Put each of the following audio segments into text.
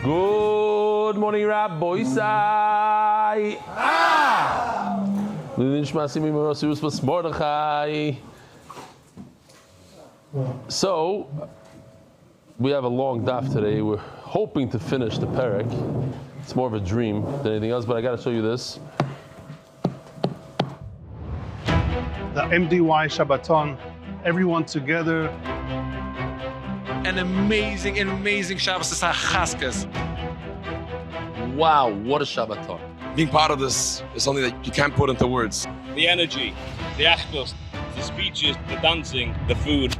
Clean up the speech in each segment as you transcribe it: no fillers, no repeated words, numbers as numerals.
Good morning, Rabbi Isai. So, we have a long daf today. We're hoping to finish the parak. It's more of a dream than anything else, but I got to show you this. The MDY Shabbaton, everyone together. An amazing Shabbos is Chaskas. Wow, what a Shabbaton. Being part of this is something that you can't put into words. The energy, the actos, the speeches, the dancing, the food.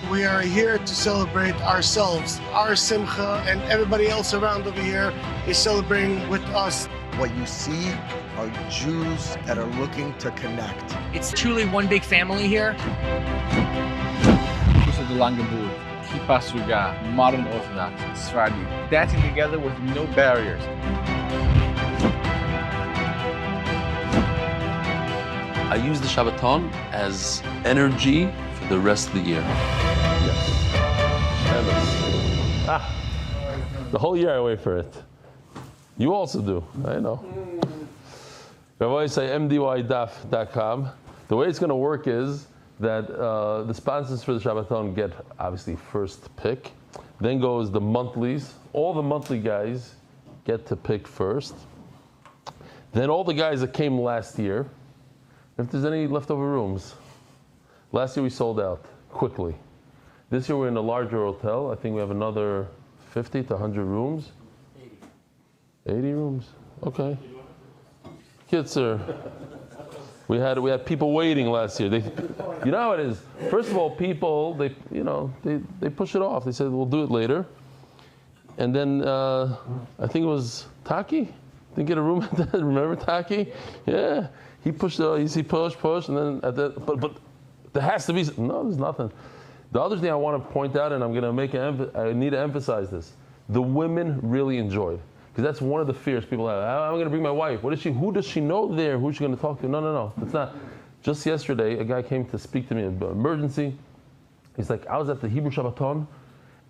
We are here to celebrate ourselves, our simcha, and everybody else around over here is celebrating with us. What you see are Jews that are looking to connect. It's truly one big family here. The Langebur, Kippa Suga, Modern Orthodox, Sfardi, dancing together with no barriers. I use the Shabbaton as energy for the rest of the year. Yes. The whole year I wait for it. You also do, I know. Rabbi say mdydaf.com. The way it's going to work is that the sponsors for the Shabbaton get obviously first pick. Then goes the monthlies. All the monthly guys get to pick first. Then all the guys that came last year, if there's any leftover rooms. Last year we sold out quickly. This year we're in a larger hotel. I think we have another 50 to 100 rooms. 80 rooms? Okay. Kitzer. We had people waiting last year. You know how it is. First of all, people they push it off. They said we'll do it later. And then I think it was Taki. Didn't get a room. Remember Taki? Yeah. He pushed it. He push, and then but there has to be no. There's nothing. The other thing I want to point out, and I'm going to I need to emphasize this. The women really enjoyed. Because that's one of the fears people have. I'm going to bring my wife. Who does she know there? Who's she going to talk to? No. It's not. Just yesterday, a guy came to speak to me about emergency. He's like, I was at the Hebrew Shabbaton,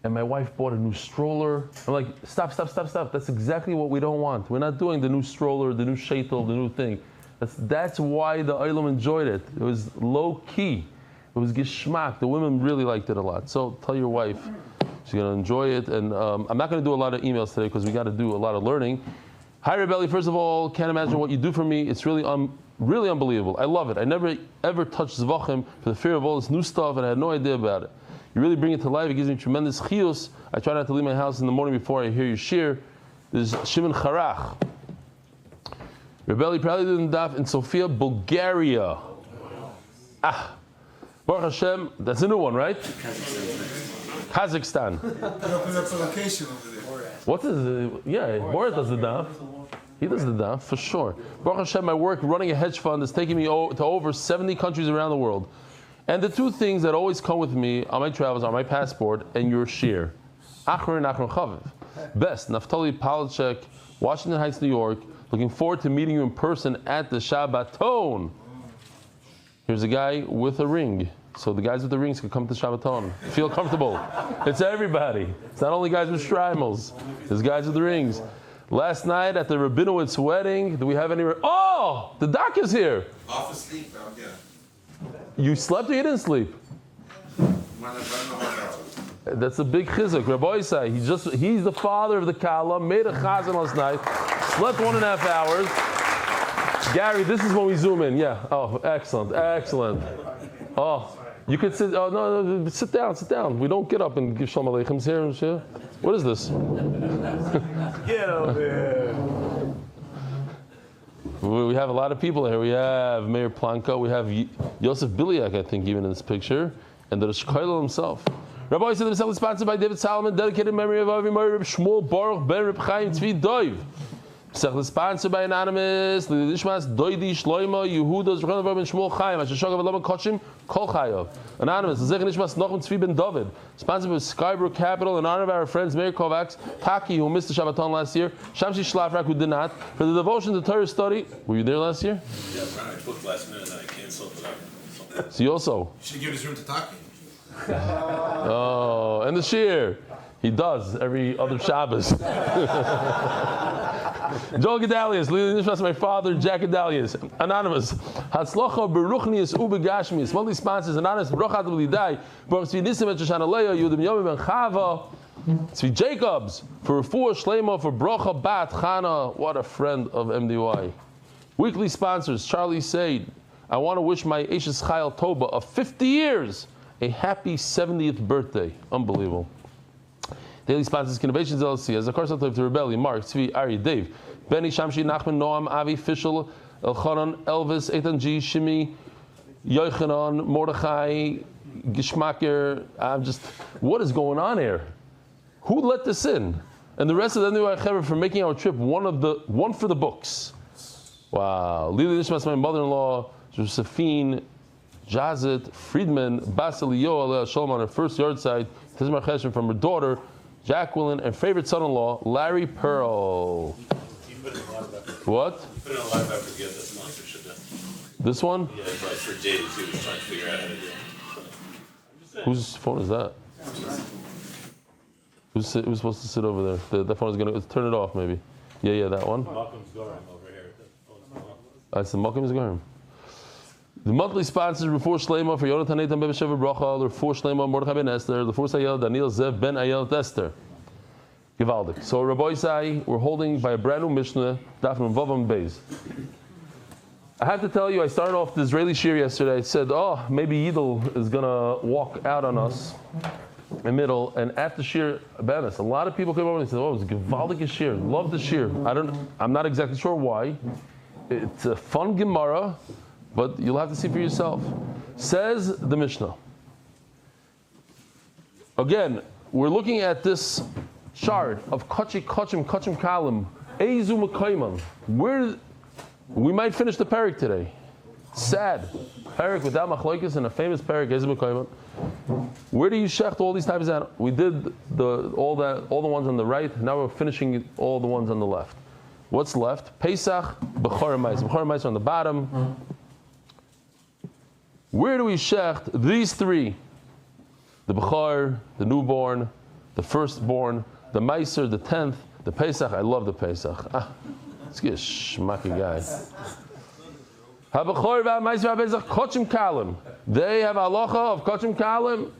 and my wife bought a new stroller. I'm like, stop. That's exactly what we don't want. We're not doing the new stroller, the new shaitel, the new thing. That's why the Olam enjoyed it. It was low key. It was gishmak. The women really liked it a lot. So tell your wife. She's going to enjoy it, and I'm not going to do a lot of emails today because we got to do a lot of learning. Hi, Rebelli. First of all, can't imagine what you do for me. It's really unbelievable. I love it. I never ever touched Zevachim for the fear of all this new stuff, and I had no idea about it. You really bring it to life. It gives me tremendous chiyus. I try not to leave my house in the morning before I hear you shir. This is Shimon Charach. Rebelli probably did daf in Sofia, Bulgaria. Baruch Hashem. That's a new one, right? Kazakhstan. What is it? Yeah, Borat does the daf. He does the daf, for sure. Baruch Hashem, my work running a hedge fund is taking me to over 70 countries around the world. And the two things that always come with me on my travels are my passport and your shir. Achron and Achron Chaviv. Best, Naftali Palachek, Washington Heights, New York. Looking forward to meeting you in person at the Shabbaton. Here's a guy with a ring. So the guys with the rings can come to Shabbaton. Feel comfortable. It's everybody. It's not only guys with shtreimels. There's guys with the rings. Last night at the Rabinowitz wedding, do we have any... Oh! The doc is here! Off asleep, yeah. You slept or you didn't sleep? That's a big chizuk. Rabbi Isai, he's the father of the Kala, made a chazan last night, slept 1.5 hours. Gary, this is when we zoom in. Yeah. Oh, excellent. Oh. You could sit. Oh no, sit down. We don't get up and give shalom aleichem here. What is this? Get over here. We have a lot of people here. We have Mayor Planko. We have Yosef Biliak, I think, even in this picture, and the Rosh Kollel himself. Rabbi said himself is sponsored by David Solomon, dedicated in memory of Avi Mori Reb Shmuel Baruch Ben Reb Chaim Tzvi Doiv. Sechel sponsored by Anonymous, Lidishmas, Doidi, Shloima, Yehuda, Zrachon Ben Shmuel Chaim, Asher Shogav Lama Kochim, Kol Chayav. Anonymous, Zechel Nishmas, Nochem Tzvi Ben David. Sponsored by Skybrook Capital in honor of our friends Meir Kovacs, Taki, who missed the Shabbaton last year, Shamshi Shlafrak, who did not, for the devotion to Torah study. Were you there last year? Yeah, I booked last minute and I canceled. So you also. You should give his room to Taki. Oh, and the shear. He does every other Shabbos. Joe Gedalius, Lili Nishmas, my father, Jack Gedalius. Anonymous. Hatzlocha beruchnius ubegashmius. Monthly sponsors, Anonymous, Brochat Ulidai, Baruch Tzvi Nisim et Shoshana Leah, Yudim Yomi ben Chava, Tzvi Jacobs, for Refuah Shlema, for Brocha Bat Chana. What a friend of MDY. Weekly sponsors, Charlie Said. I want to wish my Eishes Chayil Toba of 50 years a happy 70th birthday. Unbelievable. Daily sponsors, Innovations LLC, as a course of to Rebellion, Mark, Tzvi, Ari, Dave, Benny, Shamshi, Nachman, Noam, Avi, Fischel, Elchanan, Elvis, Eitan G, Shimi, Yochanan, Mordechai, Geschmacker. What is going on here? Who let this in? And the rest of the MDY Chaver for making our trip one for the books. Wow. Lili Nishmas, my mother-in-law, Josephine, Jazit, Friedman, Basil Yoel, Shalom on her first yard side, Tizmar Cheshem from her daughter, Jacqueline, and favorite son-in-law, Larry Pearl. You put in a lot of effort. What? You put in a lot of effort to get this sponsorship done. This one? Yeah, but for days he was trying to figure out how to do it. Whose phone is that? Who's supposed to sit over there? The phone is going to turn it off, maybe. Yeah, that one. Malcolm's Goram over here. I said Malcolm's Goram. The monthly sponsors, Refuah Shlema for Yonatan Eitan Ben Sheva Bracha, Refuah Shlema Mordechai Ben Esther, Refuah Sayel Daniel Zev Ben Ayel Esther. Givaldik. So Rabbi Isai, we're holding by a brand new Mishnah, Daf Yomi Beis. I have to tell you, I started off the Israeli shir yesterday. I said, maybe Yidel is going to walk out on us in the middle. And after shir, a lot of people came over and said, it was a Givaldik shir. Love the shir. I'm not exactly sure why. It's a fun Gemara, but you'll have to see for yourself. Says the Mishnah. Again, we're looking at this chart of Kachim Kalim, Eizu Mekayman. We might finish the parak today. Sad. Parak without machlokes and a famous parak, Eizu Mekayman. Where do you shecht all these types out? We did all the ones on the right. Now we're finishing all the ones on the left. What's left? Pesach, Bechor Mais. Bechor Mais on the bottom. Where do we shecht these three? The Bechor, the newborn, the firstborn, the Meiser, the 10th, the Pesach. I love the Pesach. Let's get a schmucky guy. HaBechor v'Meiser v'Pesach Kachim Kalim. They have halacha of Kachim Kalim.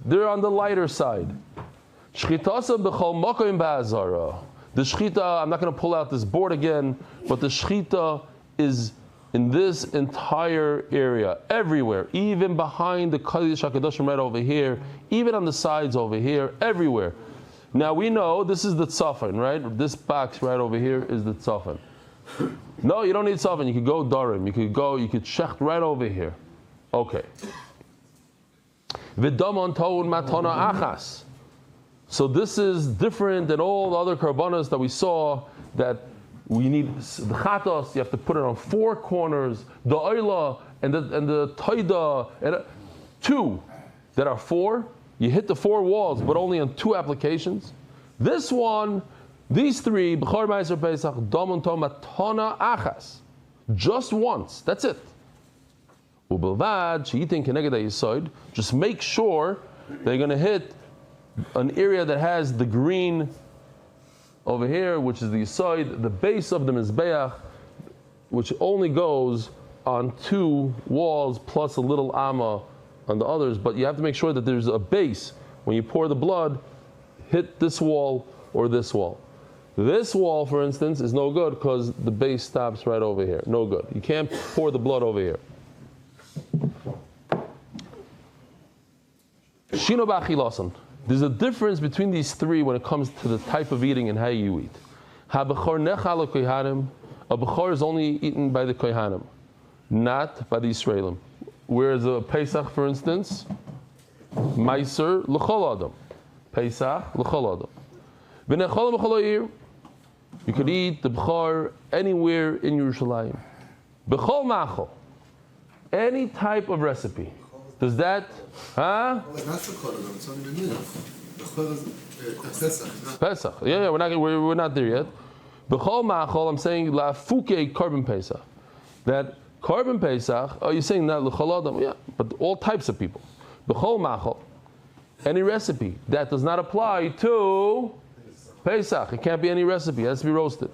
They're on the lighter side. Shchitasa b'chol makom ba'azara. The shchita, I'm not going to pull out this board again, but the shchita is in this entire area, everywhere, even behind the Kodesh HaKadoshim right over here, even on the sides over here, everywhere. Now we know this is the tzafan, right? This box right over here is the tzafan. No, you don't need tzafan. You could go darim. You could shecht right over here. Okay. V'damon toun matana achas. So this is different than all the other karbanos that we saw, that we need the chatos, you have to put it on four corners, the oila and the taida, and two that are four. You hit the four walls, but only on two applications. This one, these three, Bechor Meiser Pesach, Damon Tom Matana Achas, just once. That's it. Ubelvad Sheyitin Keneged Yisod. Just make sure they're going to hit an area that has the green over here, which is the Yisod, the base of the Mizbeach, which only goes on two walls plus a little amma on the others, but you have to make sure that there's a base. When you pour the blood, hit this wall or this wall. This wall, for instance, is no good because the base stops right over here. No good. You can't pour the blood over here. Shino b'achilasan. There's a difference between these three when it comes to the type of eating and how you eat. Ha-bechor nechal kohanim. A bechor is only eaten by the kohanim, not by the Israelim. Whereas a Pesach, for instance, Meiser l'chol adam. Pesach l'chol adam. V'nechol b'chol ha'ir. You could eat the bechor anywhere in Yerushalayim. B'chol machol. Any type of recipe. Does that, huh? Pesach. Yeah, we're not there yet. B'chol machol, I'm saying la fuke korban Pesach. That korban Pesach, you're saying that l'chol adam, yeah, but all types of people. B'chol machol. Any recipe. That does not apply to Pesach. It can't be any recipe. It has to be roasted.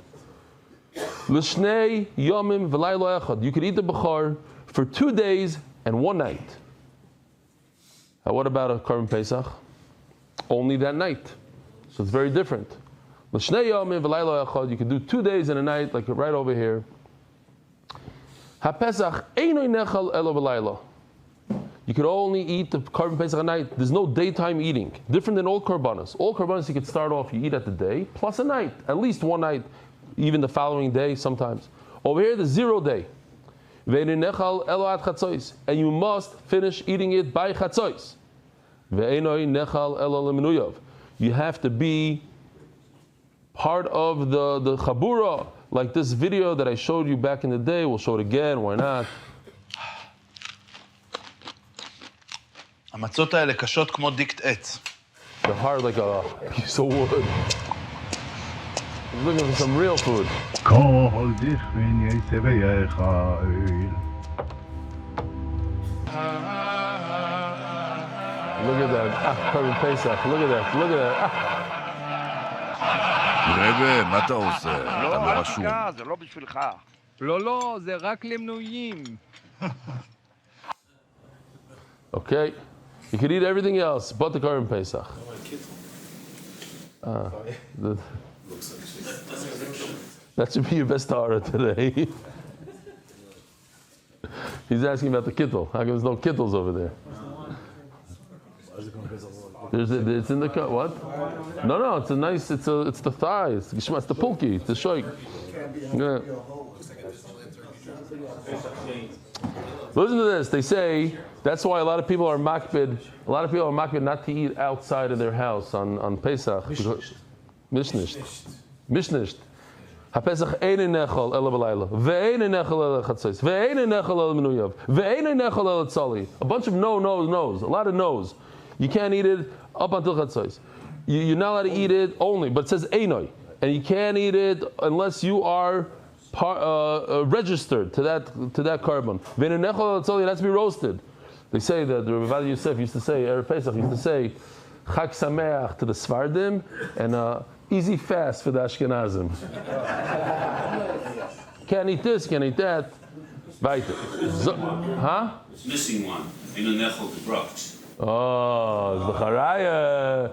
L'shnei yomim v'laylo echad. You could eat the bechor for 2 days and 1 night. Now what about a Korban Pesach? Only that night. So it's very different. L'shnei yomim v'laylo echad. You can do 2 days and a night, like right over here. HaPesach eino nechal elo v'laylo. You could only eat the Korban Pesach at night. There's no daytime eating. Different than all Korbanos. All Korbanos you could start off, you eat at the day, plus a night. At least 1 night, even the following day sometimes. Over here, there's 0 day. And you must finish eating it by Chatzois. You have to be part of the Chabura, like this video that I showed you back in the day. We'll show it again, why not? המצות האלה קשות כמו דיקט עץ. They're hard like a piece of wood. I'm looking for some real food. כל זכרין יצא ויחל. Look at that. Korban Pesach. Look at that. Look at that. רבי, מה אתה עושה? אתה מרשום. זה לא בשבילך. לא, זה רק למנויים. Okay. You could eat everything else but the Korban Pesach. That should be your best Torah today. He's asking about the kittel. How come there's no kittels over there? It's in the cut. What? No. It's a nice. It's the thigh. It's the pulki. It's the shoik. Yeah. Listen to this. They say that's why a lot of people are makbid. A lot of people are makbid not to eat outside of their house on Pesach. Mishnisht. HaPesach eini nechol ela b'layla, ve'eini nechol ela chatzos, ve'eini nechol ela menuyav, ve'eini nechol ela tzali. A bunch of no, a lot of no's. You can't eat it up until chatzos. You're not allowed to eat it only, but it says einoi, and you can't eat it unless you are registered to that korban. Ve'eini nechol ela tzali, it has to be roasted. They say that the Rav Yosef used to say, Erev Pesach used to say, Chag Sameach to the Sfardim, and easy fast for the Ashkenazim. Can't eat this, can't eat that. Weiter. Huh? It's missing one. In a nechol gebracht. Oh, it's the Charaya.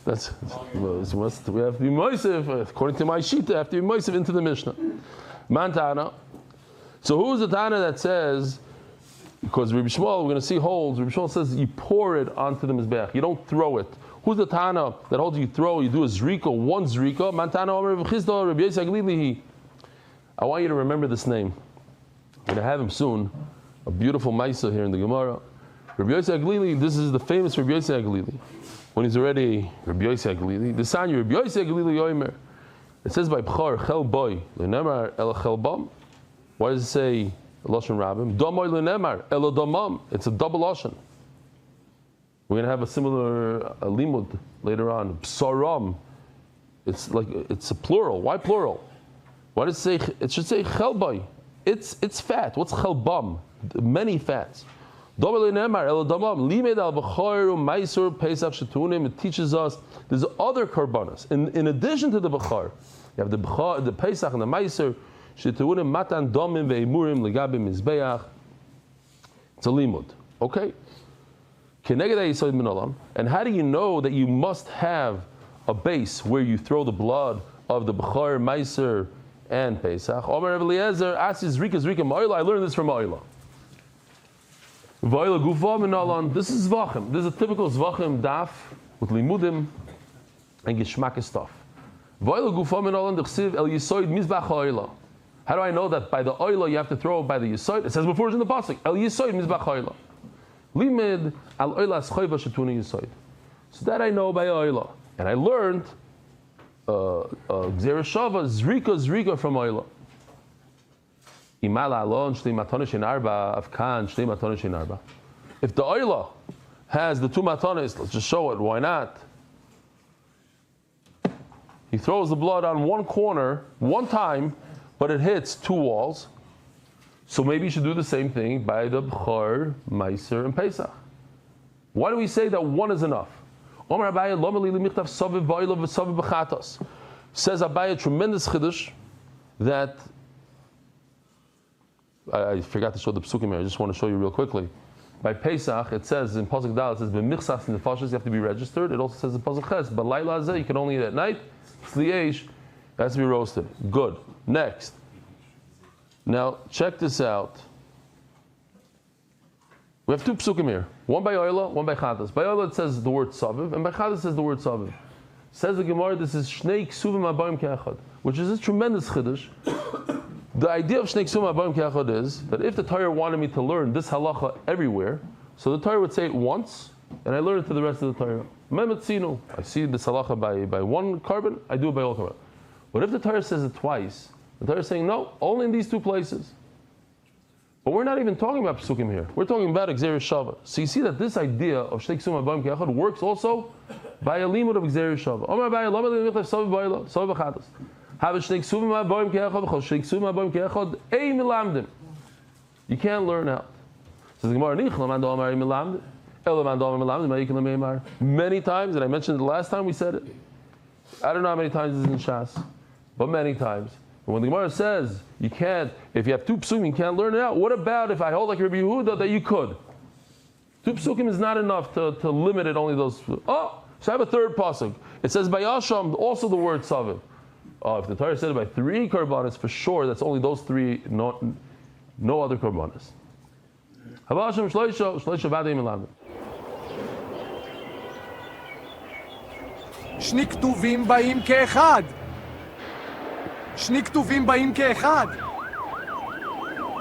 That's, we have to be Moisef, according to my sheet, I have to be Moisef into the Mishnah. Mantana. So who's the Tana that says, because Rabbi Shmuel, we're going to see holds, Rabbi Shmuel says you pour it onto the Mizbeach, you don't throw it. Who's the Tana that holds you throw, you do a zrika, 1 zrika? Mantana Omer Rabbi Chisda, Rabbi Yosef Aglili. I want you to remember this name. I'm going to have him soon. A beautiful Maisa here in the Gemara. Rabbi Yosef Aglili, this is the famous Rabbi Yosef Aglili. When he's already Rabbi Yosef Aglili, the son Rabbi Yosef Aglili Yomer. It says by Bchar, Chel Boy, Lenemar El Chel Bam. Why does it say Lashon Rabbim? Domoy lenemar elo domam. It's a double lashon. We're going to have a similar limud later on. Psaram. It's a plural. Why plural? Why does it say? It should say chelbay. It's fat. What's chelbam? Many fats. Domoy lenemar elo domam. Limed al b'chor ma'isur pesach shetunim. It teaches us there's other korbanos in addition to the b'chor. You have the b'chor, the pesach, and the ma'isur. It's a limud. Okay. And how do you know that you must have a base where you throw the blood of the Bechor, Meiser, and Pesach? Omer Eliezer asks Rika Ma'ila. I learned this from Ma'ila. V'ayla Gufa Minalan. This is Zevachim. This is a typical Zevachim daf with limudim and geschmack stuff. V'ayla Gufa Minalan d'chsiv el yisoid mizbach ha'oila. How do I know that by the oila you have to throw by the yisoid? It says before it's in the pasuk. El yisoid mizbach ha'oila. Limid al oila schoiva shetuni yisoid. So that I know by oila, and I learned Zereshava zrika from oila. Imala alon shtei matonis in arba afkan shtei matonis in arba. If the oila has the 2 matonis, let's just show it. Why not? He throws the blood on one corner one time, but it hits 2 walls. So maybe you should do the same thing by the B'chor, Meiser, and Pesach. Why do we say that one is enough? Says Abaye, a tremendous chiddush that I forgot to show the psukim here. I just want to show you real quickly. By Pesach, it says in Pasuk Dal, it says b'michsas in the fashas, you have to be registered. It also says in Pasuk Ches, but Laila Azeh, you can only eat at night. Tzliyesh, it has to be roasted. Good. Next. Now check this out. We have two psukim here. One by Oila, one by Chadas. By Oila it says the word Saviv, and by Chadas it says the word Saviv. Says the Gemara, this is Shnei Ksuvim Abayim Ke'echad, which is a tremendous chiddush. The idea of Shnei Ksuvim Abayim Ke'echad is that if the Torah wanted me to learn this halacha everywhere, so the Torah would say it once, and I learn it to the rest of the Torah. Memetzinu, I see this halacha by one carbon, I do it by all carbon. But if the Torah says it twice, the Torah is saying no, only in these two places. But we're not even talking about psukim here. We're talking about Gzeirah Shava. So you see that this idea of Shnei Ksuvim Abayim Ke'echad works also by a limud of Gzeirah Shava. Omar Abaye, Lama L'michlev Saviv Ba'ila, Saviv B'chadas. Have a Shnei Ksuvim Abayim Ke'echad, V'chol Shnei Ksuvim Abayim Ke'echad, Ei Milamdim. You can't learn out. Says the Gemara, Nich L'man Do Amar Ei Milamdim, El L'man Do Amar Milamdim, Ma'ik L'meimar. Many times, and I mentioned it the last time we said it. I don't know how many times it's in Shas, but many times. And when the Gemara says you can't, if you have two psukim, you can't learn it out. What about if I hold like Rabbi Yehuda that you could? Two psukim is not enough to limit it only those. Oh, so I have a third pasuk. It says by Yasham also the word Saviv. Oh, if the Torah said it by three korbanos, for sure that's only those three, no other korbanos. Havasham shloisha vadim elam. שני כתובים באים כאחד. שני כתובים באים כאחד.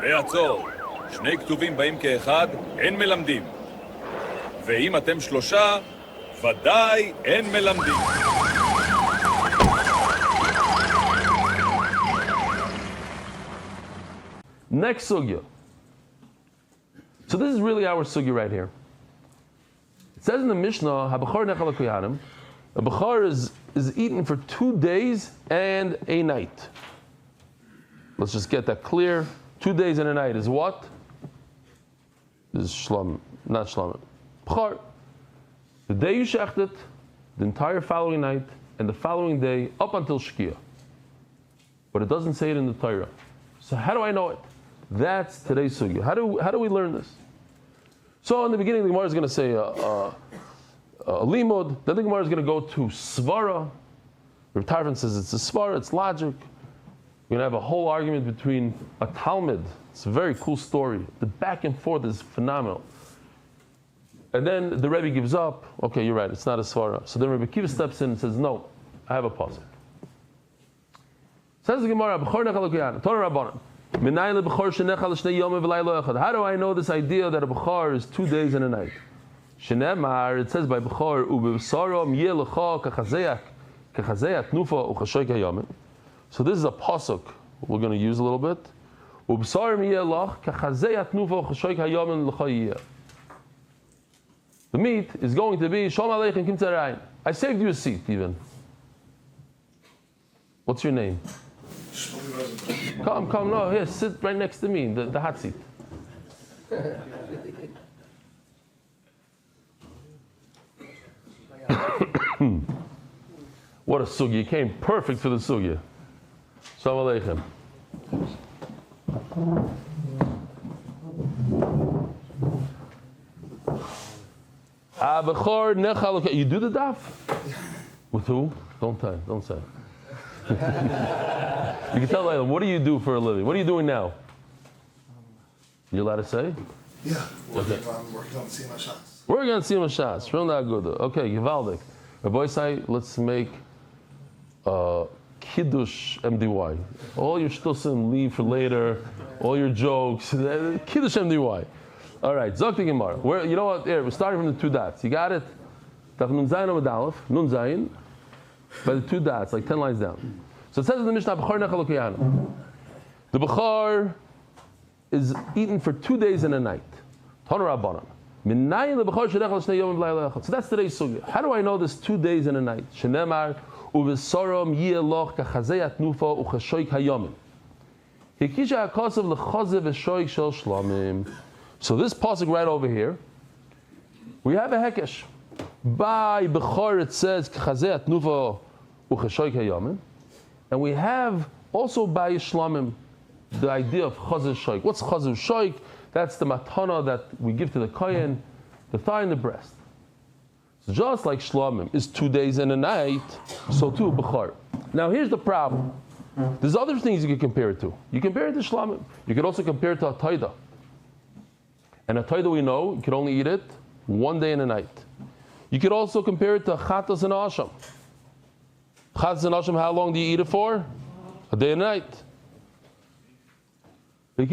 ועצור, שני כתובים באים כאחד, אין מלמדים. ואם אתם שלושה, ודאי אין מלמדים. Next sugya. So this is really our sugya right here. It says in the Mishnah, "Habachar nechal koyanim." A bachar is eaten for 2 days and a night. Let's just get that clear. 2 days and a night is what? This is shlam, not shlam. Bachar. The day you shecht it, the entire following night, and the following day up until Shkia. But it doesn't say it in the Torah. So how do I know it? That's today's sugya. How do we learn this? So in the beginning, the Gemara is going to say limud. Then the Gemara is going to go to svara. Rav Tarfon says it's a svara, it's logic. We're going to have a whole argument between a Talmud. It's a very cool story. The back and forth is phenomenal. And then the Rebbe gives up. Okay, you're right, it's not a svara. So then Rebbe Kiva steps in and says, no, I have a pasuk. Says the Gemara, B'chor nechal l'koyanim, Torah Rabbanan. How do I know this idea that a B'chor is 2 days and a night? Shenemar, it says by B'chor, U'b'sarom yeh l'cha k'chazeyak nufa u'chashoik hayamin. So this is a pasuk we're going to use a little bit. U'b'sarom yeh l'cha k'chazeyak nufa u'chashoik hayamin l'cha yeh. The meat is going to be Shalom Aleichem Kim Tzarayin. I saved you a seat even. What's your name? Come, no, here, sit right next to me, the hot seat. What a sugya, you came perfect for the sugya. Shalom Aleichem. You do the daf? With who? Don't say. You can tell Leiba, what do you do for a living? What are you doing now? You allowed to say? Yeah, okay. I'm working on Sima Shots. Working on Sima Shots. Real not good. Okay, Givaldik. Rabbi say, let's make Kiddush MDY. All your shtusim leave for later. All your jokes. Kiddush MDY. All right, Zok the Gemara. You know what? Here, we're starting from the two dots. You got it? Daf Nun Zayin Amud Aleph, Nun Zayin, by the two dots, like 10 lines down. So it says in the Mishnah, B'chor nechal l'koyanim. The B'chor is eaten for 2 days and a night. Tana Rabbanan. Minayin l'B'chor shenechal shnei yomim v'layla echad. So that's today's sugya. How do I know this 2 days and a night? Shenemar u'v'sorom yeh loch kachazei atnufa u'chashoik hayomin. So this pasuk right over here, we have a hekesh. By Bechor it says Chazeh Atnuva Ucheshoik Hayamim, and we have also by Shlamim the idea of Chazeh Shoik. What's Chazeh Shoik? That's the matana that we give to the kohen, the thigh and the breast. So just like Shlamim is 2 days and a night, so too Bechor. Now here's the problem. There's other things you can compare it to. You compare it to Shlamim. You could also compare it to a Taida. And a Taida we know, you can only eat it 1 day and a night. You could also compare it to Chatas and Asham. Chatas and Asham, how long do you eat it for? A day and a night. No, I'm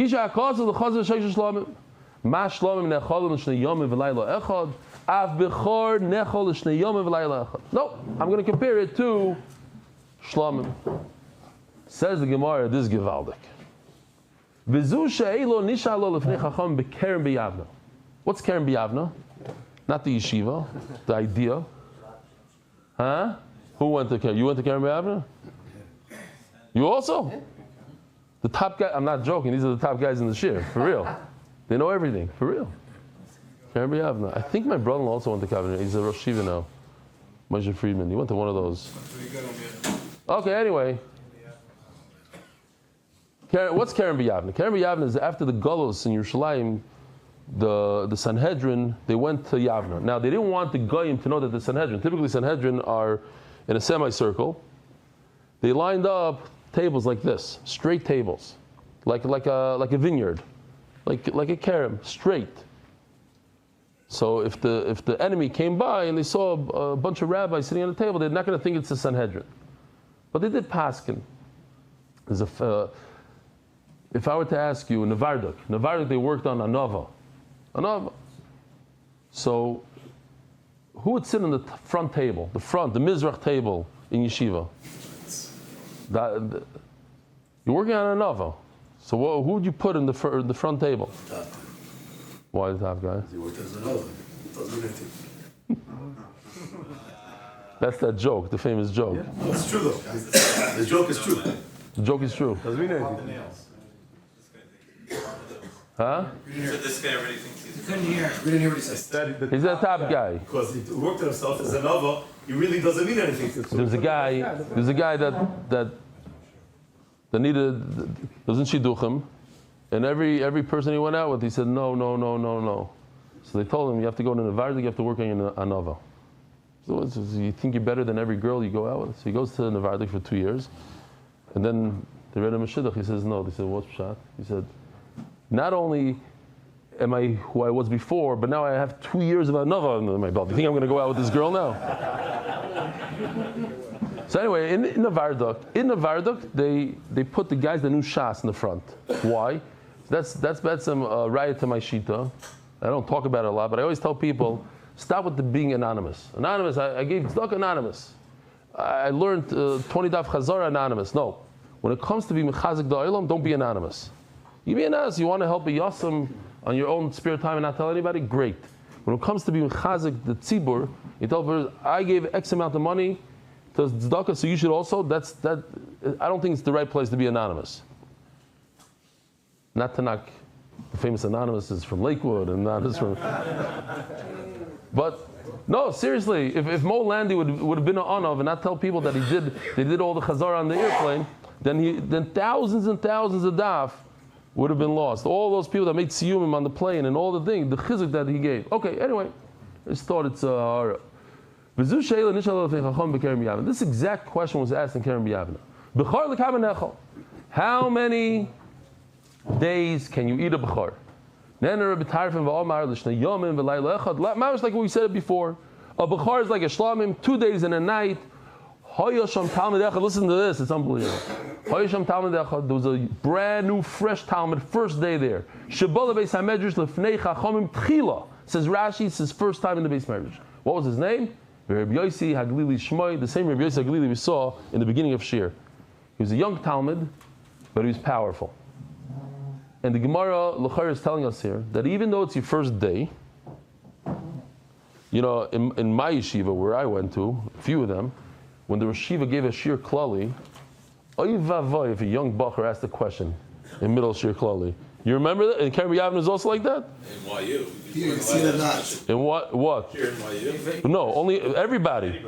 going to compare it to Shlamim. Says the Gemara, this is Givaldik. What's Keren B'Yavna? Not the yeshiva, the idea. Huh? Who went to Keren? You went to Keren B'Yavna? You also? The top guy, I'm not joking, these are the top guys in the shir, for real. They know everything, for real. Keren B'Yavna. I think my brother-in-law also went to Keren. He's a Rosh Yeshiva now. Moshe Friedman. He went to one of those. Okay, anyway. What's Keren B'Yavna? Keren B'Yavna is after the Golos in Yerushalayim, the Sanhedrin, they went to Yavna. Now, they didn't want the Goyim to know that the Sanhedrin, typically Sanhedrin are in a semicircle. They lined up tables like this, straight tables, like a vineyard, like a kerem, straight. So if the enemy came by and they saw a bunch of rabbis sitting on the table, they're not going to think it's the Sanhedrin. But they did paskin. If I were to ask you, Nevarduk they worked on Anava. So who would sit on the front table, the Mizrach table in yeshiva? You're working on Anava. So who would you put in the front table? Why the top guy? He worked as Anava. Doesn't mean anything. That's that joke, the famous joke. Yeah. No, it's true though. The joke is true. The joke is true. Doesn't mean anything. Huh? So this guy already thinks he's... We didn't hear what he said. He's the top guy. Because he worked on himself as Anava, he really doesn't mean anything. There's a guy that needed, was in Shidduchim, and every person he went out with, he said, no. So they told him, you have to go to Nevarduk, you have to work on your Anava. So you think you're better than every girl you go out with? So he goes to Nevarduk for 2 years, and then they read him a Shidduch. He says, no. They said, what's Pshat? He said, not only am I who I was before, but now I have 2 years of Anava under my belt. You think I'm going to go out with this girl now? So anyway, in Nevarduk, they put the guys that knew Shas in the front. Why? That's some riot to my shita. I don't talk about it a lot, but I always tell people, stop with the being anonymous. Anonymous, I gave tzedakah anonymous. I learned 20 daf chazara anonymous. No. When it comes to being mechazik da'olam, don't be anonymous. You be anonymous. You want to help a yasam on your own spare time and not tell anybody? Great. When it comes to being mechazik the tzibur, you tell person, I gave X amount of money to tzedakah, so you should also. I don't think it's the right place to be anonymous. Not to knock the famous anonymous is from Lakewood and not is from. But no, seriously, if Mo Landy would have been an Anav and not tell people that they did all the chazara on the airplane, then thousands and thousands of daf would have been lost. All those people that made siyumim on the plane and all the things, the chizuk that he gave. Okay, anyway, I just thought it's this exact question was asked in Keren B'Yavna. How many days can you eat a bechor? Like we said before, a bechor is like a shlamim, 2 days and a night. Listen to this, it's unbelievable. There was a brand new, fresh Talmud, first day there. Says Rashi, it's his first time in the Beis Medrash. What was his name? Rabbi Yossi Haglili Shmoi, the same Rabbi Yossi Haglili we saw in the beginning of Shir. He was a young Talmud, but he was powerful. And the Gemara L'char is telling us here that even though it's your first day, in my yeshiva where I went to, a few of them, when the Rosh Yeshiva gave a Shir Klali, oy vavoy, if a young bacher asked the question, in middle shir klali. You remember that? And Kerem Yavin is also like that? In YU. You see that not. In what? Here in YU. No, only everybody.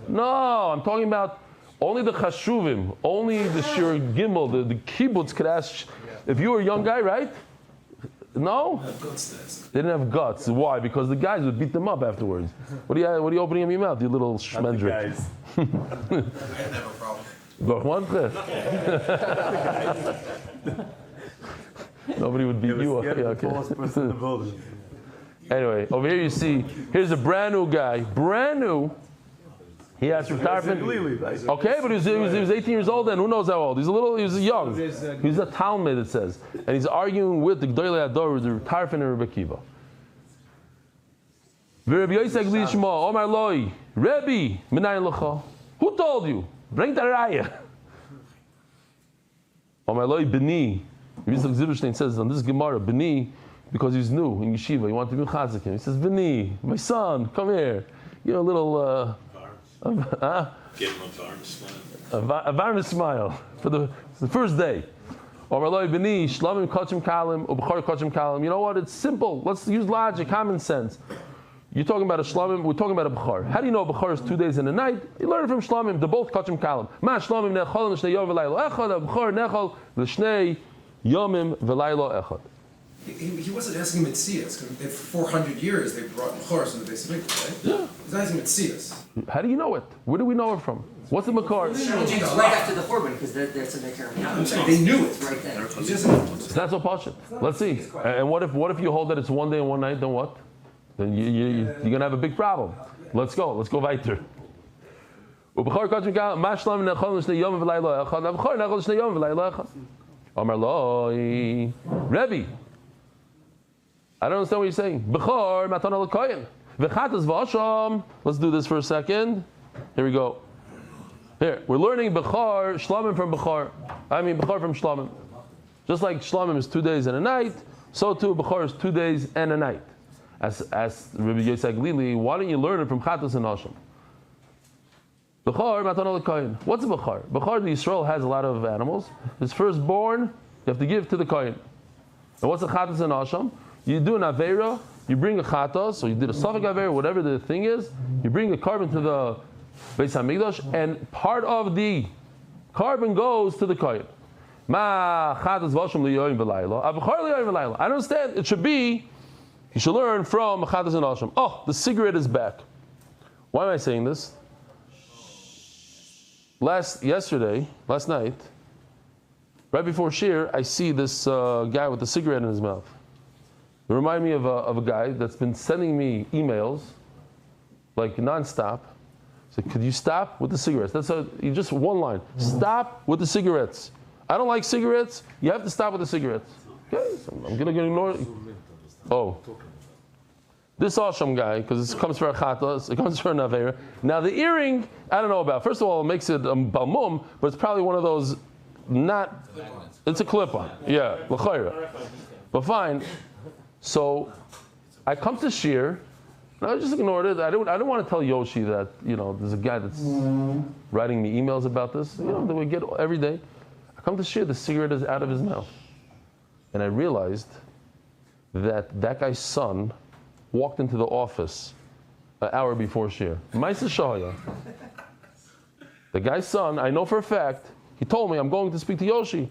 No, I'm talking about only the chashuvim, only the shir gimel, the kibbutz could ask. If you were a young guy, right? No? They didn't have guts. Why? Because the guys would beat them up afterwards. What are you opening in your mouth, you little shmendrik? I have a problem. Nobody would beat you up. Yeah, okay. Anyway, over here you see, here's a brand new guy, brand new. He has retirement. Okay, but he was 18 years old then. Who knows how old? He was young. He's a Talmud, it says. And he's arguing with the Gdolei Ador, the retirement and Rebbe Kiva. Omar Loi, Rebbe, Minayin Lecha. Who told you? Bring the raya. Omar Loi, Beni. Zevachim says on this Gemara, Beni, because he's new in yeshiva, he wanted to be chazakim. He says, Beni, my son, come here. You know, a little. Give him a varm smile. A varm smile for the first day. You know what? It's simple. Let's use logic, common sense. You're talking about a shlamim, we're talking about a b'char. How do you know a b'char is 2 days and a night? You learn it from shlamim. They're both kachim kalim. Ma shlamim nechol l'shnei yom v'laylo echad. A b'char nechol l'shnei yomim v'laylo echad. He wasn't asking Metzias, because for 400 years they brought Mechoros in the base of Mikvah, right? Yeah. He's asking Metzias. How do you know it? Where do we know it from? What's the Makar? It's right after the Korban, because that's a Makar. I'm saying they knew it. Right there. It's not so pashut. Let's see. And what if you hold that it's 1 day and 1 night, then what? Then you're going to have a big problem. Let's go weiter. Rebbe, I don't understand what you're saying. Bechor matana l'koyin. V'chatas v'asham. Let's do this for a second. Here we go. Here, we're learning Bechor, Shlamim from Bechor. Bechor from Shlamim. Just like Shlamim is 2 days and a night, so too Bechor is 2 days and a night. As Rabbi Yosef Lili, why don't you learn it from Chatas and Asham? Bechor matana l'koyin. What's a Bechor? Bechor, the Yisrael has a lot of animals. His firstborn, you have to give to the koyin. And what's a Chatas and Asham? You do an Aveira, you bring a Chatas, or you did a Safek Aveira, whatever the thing is, you bring a carbon to the Beis HaMikdash, and part of the carbon goes to the koyin. Ma Chatas v'Asham liyoyim v'laylo, Avachar liyoyim v'laylo. I understand, it should be, you should learn from Chatas and Asham. Oh, the cigarette is back. Why am I saying this? Last night, right before Shir, I see this guy with a cigarette in his mouth. It reminded me of a guy that's been sending me emails, like nonstop. So could you stop with the cigarettes? That's just one line. Stop with the cigarettes. I don't like cigarettes. You have to stop with the cigarettes. Okay, so I'm gonna ignore it. Oh, this Asham guy, because it comes for a chatas, it comes for an aveira. Now the earring, I don't know about. First of all, it makes it balmum, but it's probably one of those it's a clip-on. Yeah, l'chayra. But fine. So I come to Shir, and I just ignored it. I don't want to tell Yoshi that, there's a guy that's writing me emails about this, that we get every day. I come to Shir, the cigarette is out of his mouth. And I realized that guy's son walked into the office an hour before Shir. Maisa Shahaya. The guy's son, I know for a fact, he told me, I'm going to speak to Yoshi.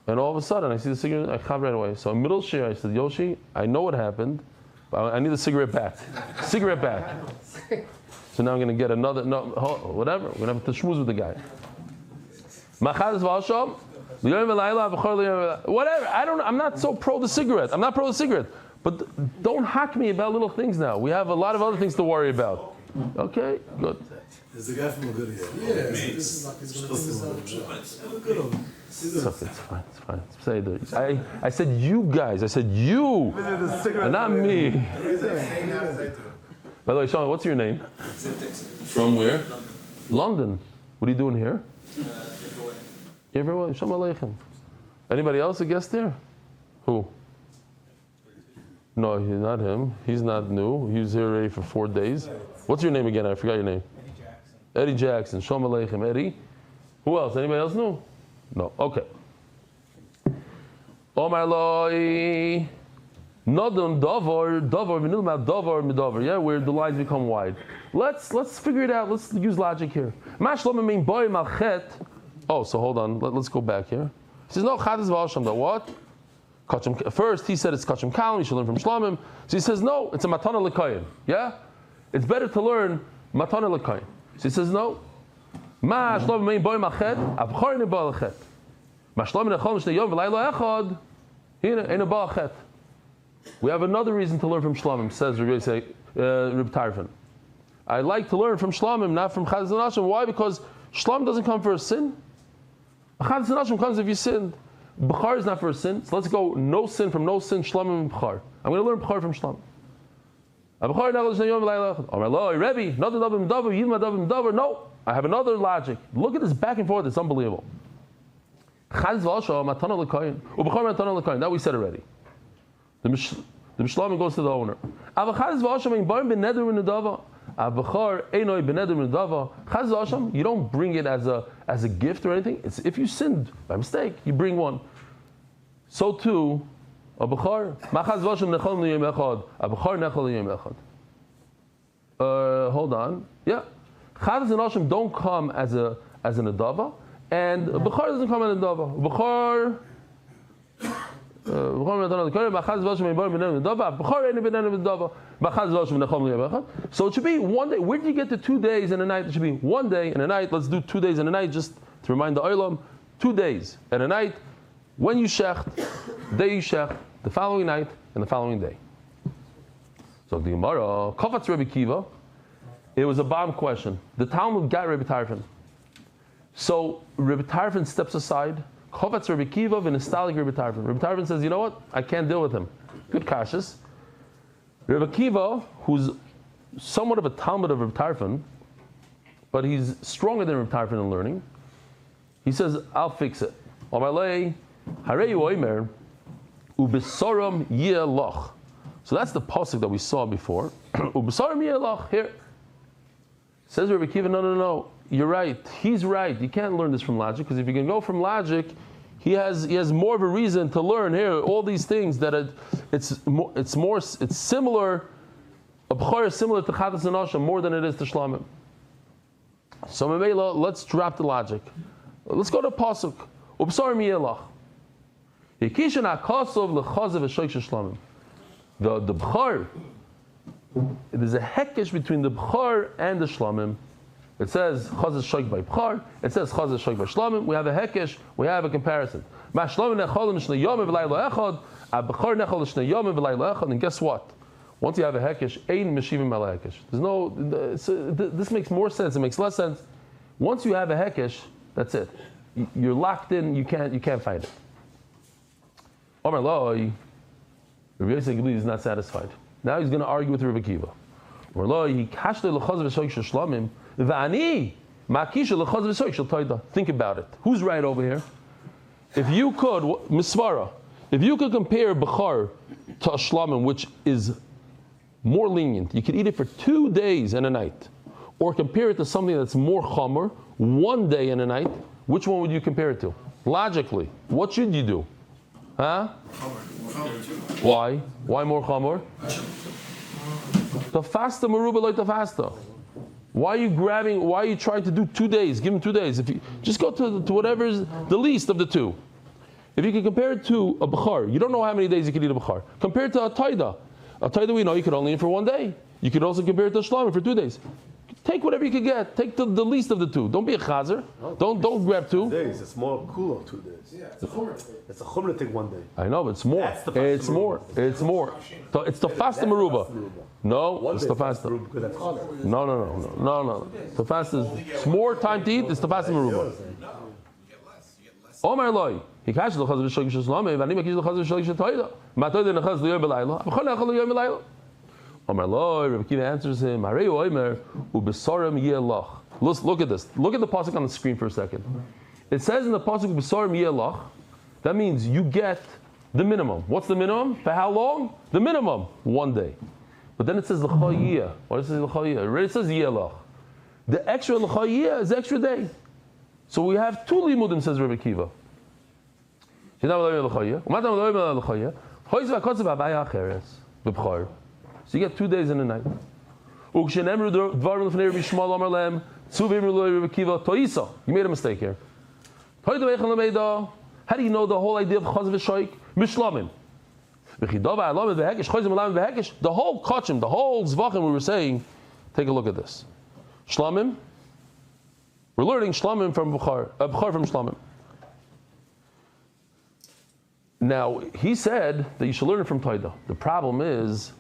And all of a sudden, I see the cigarette, I come right away. So in middle Shir, I said, Yoshi, I know what happened, but I need the cigarette back. Cigarette back. So now I'm going to get another, whatever. We're going to have to schmooze with the guy. Whatever. I'm not so pro the cigarette. I'm not pro the cigarette. But don't hack me about little things now. We have a lot of other things to worry about. Okay, good. There's a guy from Agudia. Yeah, this is like his It's fine. Say that. I said you guys. I said you, and not me. By the way, Sean, what's your name? From where? London. What are you doing here? Everyone. Shalom Aleichem. Anybody else a guest there? Who? No, not him. He's not new. He was here already for 4 days. What's your name again? I forgot your name. Eddie Jackson. Shalom Aleichem. Eddie. Who else? Anybody else new? No. Okay. Omar Loi. Nodum davar midavar. Yeah, where the lines become wide. Let's figure it out. Let's use logic here. Mashlom mean boy malchet. Oh, so hold on. Let's go back here. He says no chadis v'asham. The what? First he said it's kachim kalim. You should learn from shlomim. So he says no. It's a matana l'koyin. Yeah, it's better to learn matana l'koyin. So he says no. Mashlom mean boy malchet. Avchor ne boy malchet. Mashlom nechol shnei yom v'laylo echad. Here ain't a boy malchet. We have another reason to learn from Shlomim, says Reb Tarfon. I like to learn from Shlomim, not from Chadis and Hashem. Why? Because Shlom doesn't come for a sin. Chadis and Hashem comes if you sinned. B'char is not for a sin. So let's go no sin from no sin, Shlomim and B'char. I'm going to learn B'char from Shlomim. No, I have another logic. Look at this back and forth, it's unbelievable. That we said already. The Mishlamim goes to the owner. You don't bring it as a gift or anything. It's if you sinned by mistake, you bring one. So too, a Bechar. Hold on. Yeah. Chaz and Hashem don't come as an adava, and Bechar doesn't come as an adava. Bechar. So it should be one day. Where did you get the 2 days and a night? It should be 1 day and a night. Let's do 2 days and a night just to remind the Olam. 2 days and a night. When you shecht, day you shecht, the following night and the following day. So the Gemara, Kofatz Rebbe Kiva, it was a bomb question. The Talmud got Rebbe Tarfon. So Rebbe Tarfon steps aside. Chovatz Rebbe Kiva v'nestalik Rebbe Tarfon. Rebbe Tarfon says, you know what? I can't deal with him. Good kashas. Rebbe Kiva, who's somewhat of a Talmud of Rebbe Tarfon, but he's stronger than Rebbe Tarfon in learning, he says, I'll fix it. Omalei, hareyu oimer, ubesoram yelach. So that's the pasuk that we saw before. Ubesoram yelach. Here. Says Rebbe Kiva, no. You're right. He's right. You can't learn this from logic, because if you can go from logic, he has more of a reason to learn here all these things that it's similar. A b'chor is similar to Chatas and Hashem more than it is to Shlomim. So Memela, let's drop the logic. Let's go to pasuk. Ubsar miyelach. Yekishan akasov lechazav v'shoish Shlomim. The b'chor. There's a hekesh between the b'chor and the Shlomim. It says Chaz Shoik by B'char. It says Chaz Shoik by Shlomim. We have a hekesh. We have a comparison. Ma Shlomim necholim shnei yomim v'laylo echad. A B'char nechol shnei yomim v'laylo echad. And guess what? Once you have a hekesh, ein meshivim al hekesh. There's no. This makes more sense. It makes less sense. Once you have a hekesh, that's it. You're locked in. You can't fight it. Omar Loi, Rabbi Yosef is not satisfied. Now he's going to argue with Rabbi Kiva. Omar Loi, he kashle l'chaz v'shoik shel Shlomim. Think about it. Who's right over here? If you could, Misvara, if you could compare Bechar to a Shlomim, which is more lenient, you could eat it for 2 days and a night, or compare it to something that's more Chomer, 1 day and a night, which one would you compare it to? Logically, what should you do? Huh? Why? Why more Chomer? Tafasta Maruba like Tafasta. Why are you trying to do 2 days? Give him 2 days. If you just go to whatever is the least of the two. If you can compare it to a Bechar, you don't know how many days you can eat a Bechar. Compared to a Taida. A Taida we know you could only eat for 1 day. You could also compare it to a Shlomim for 2 days. Take whatever you can get. Take the least of the two. Don't be a chazer. Don't grab 2 days. It's more cool on 2 days. Yeah, it's a chumrah. It's a chumrah to take 1 day. I know, but it's more. It's more. It's more. It's the fasta meruba. No, it's the fasta. No. The fasta is more time to eat. It's the fasta meruba. Omar Loi. He catches the chazer v'shoik sheshlomim. V'ani makish the chazer v'shoik shetoida. Matoida nechaz l'yom b'layla. V'chol nechol l'yom b'layla. Omar Loi, Rebbe Kiva answers him, Harei Oimer, Ubesorim Yelach. Look at this. Look at the pasuk on the screen for a second. It says in the pasuk Ubesorim Yelach, that means you get the minimum. What's the minimum? For how long? The minimum, 1 day. But then it says L'chayiyah. What does it say L'chayiyah? It already says Yelach. The extra L'chayiyah is extra day. So we have 2 limudim, says Rebbe Kiva. So you get 2 days and a night. You made a mistake here. How do you know the whole idea of Chaz v'Shoik? Mishlamim. The whole Kachim, the whole Zevachim we were saying, take a look at this. Shlamim, we're learning Shlamim from Bukhar from Shlamim. Now, he said that you should learn it from Toida. The problem is,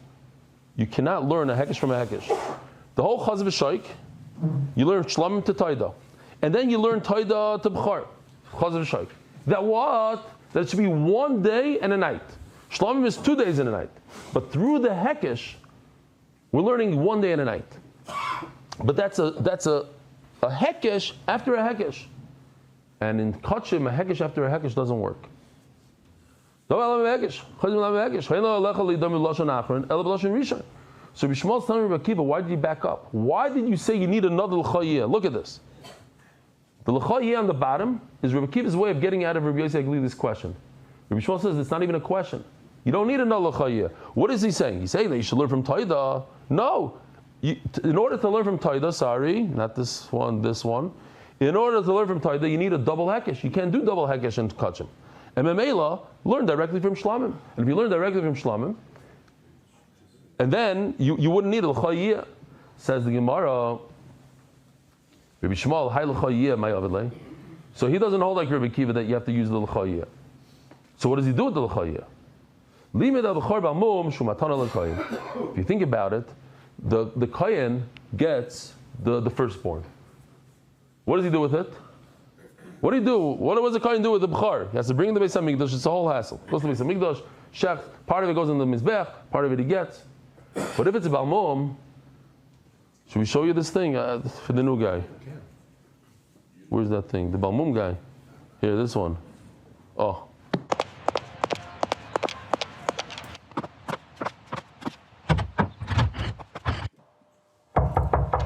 you cannot learn a Hekesh from a Hekesh. The whole Chaz v'Shoik, you learn Shlamim to Toida. And then you learn Toida to Bukhar, Chaz v'Shoik. That what? That it should be 1 day and a night. Shlamim is 2 days and a night. But through the Hekesh, we're learning 1 day and a night. But that's a Hekesh after a Hekesh. And in Kachim, a Hekesh after a Hekesh doesn't work. So Bishmal's telling Rabbi Akiva, why did you back up? Why did you say you need another l'chayeh? Look at this. The l'chayeh on the bottom is Rabbi Akiva's way of getting out of Rabbi Yossi Agli's question. Rabbi Shmuel says it's not even a question. You don't need another l'chayeh. What is he saying? He's saying that you should learn from Toida. No. In order to learn from Toida, sorry, not this one, this one. In order to learn from Toida, you need a double hekesh. You can't do double hekesh in Kachim. And Memela, learn directly from Shlamim. And if you learn directly from Shlamim, and then you wouldn't need a l'chayeh. Says the Gemara, Rabbi Shmuel, hay l'chayeh my avidlei. So he doesn't hold like Rabbi Akiva that you have to use the l'chayeh. So what does he do with the l'chayeh? If you think about it, the kohen gets the firstborn. What does he do with it? What do you do? What does the kohen do with the b'char? He has to bring in the Beis Hamikdash. It's a whole hassle. Goes to the Beis Hamikdash, shech. Part of it goes in the mizbech. Part of it he gets. But if it's a balmum, should we show you this thing for the new guy? Where's that thing? The balmum guy. Here, this one. Oh.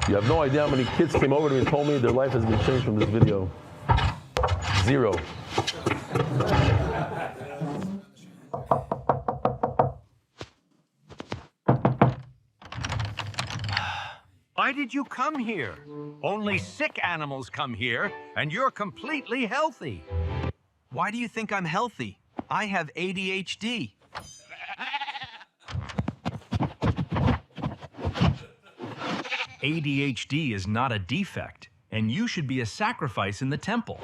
You have no idea how many kids came over to me and told me their life has been changed from this video. 0. Why did you come here? Only sick animals come here, and you're completely healthy. Why do you think I'm healthy? I have ADHD. ADHD is not a defect, and you should be a sacrifice in the temple.